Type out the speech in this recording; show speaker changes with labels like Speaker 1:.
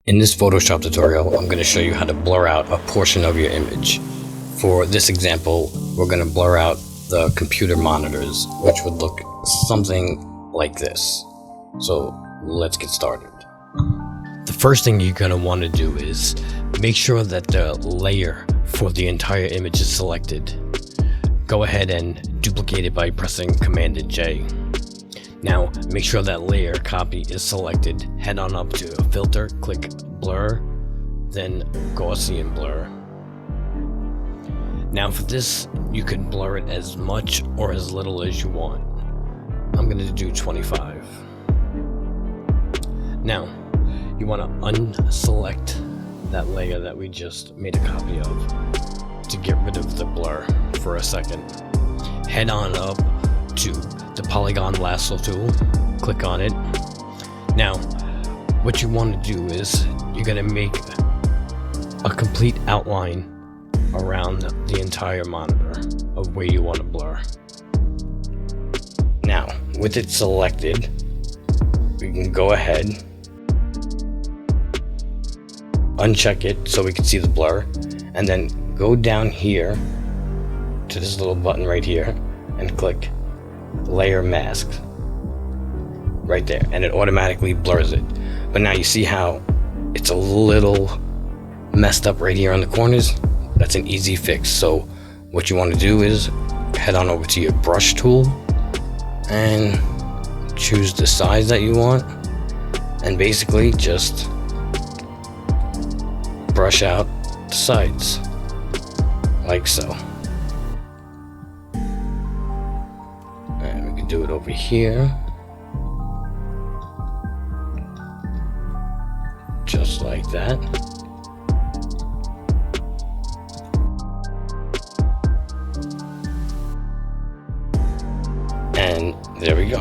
Speaker 1: In this Photoshop tutorial, I'm going to show you how to blur out a portion of your image. For this example, we're going to blur out the computer monitors, which would look something like this. So let's get started. The first thing you're going to want to do is make sure that the layer for the entire image is selected. Go ahead and duplicate it by pressing Command and J. Now, make sure that layer copy is selected. Head on up to Filter, click Blur, then Gaussian Blur. Now for this, you can blur it as much or as little as you want. I'm going to do 25. Now, you want to unselect that layer that we just made a copy of to get rid of the blur for a second. Head on up to the polygon lasso tool, click on it. Now what you want to do is you're going to make a complete outline around the entire monitor of where you want to blur. Now with it selected, we can go ahead, uncheck it so we can see the blur, and then go down here to this little button right here and click Layer Mask right there, and it automatically blurs it. But now you see how it's a little messed up right here on the corners? That's an easy fix. So what you want to do is head on over to your brush tool and choose the size that you want, and basically just brush out the sides like so. And we can do it over here, just like that. And there we go.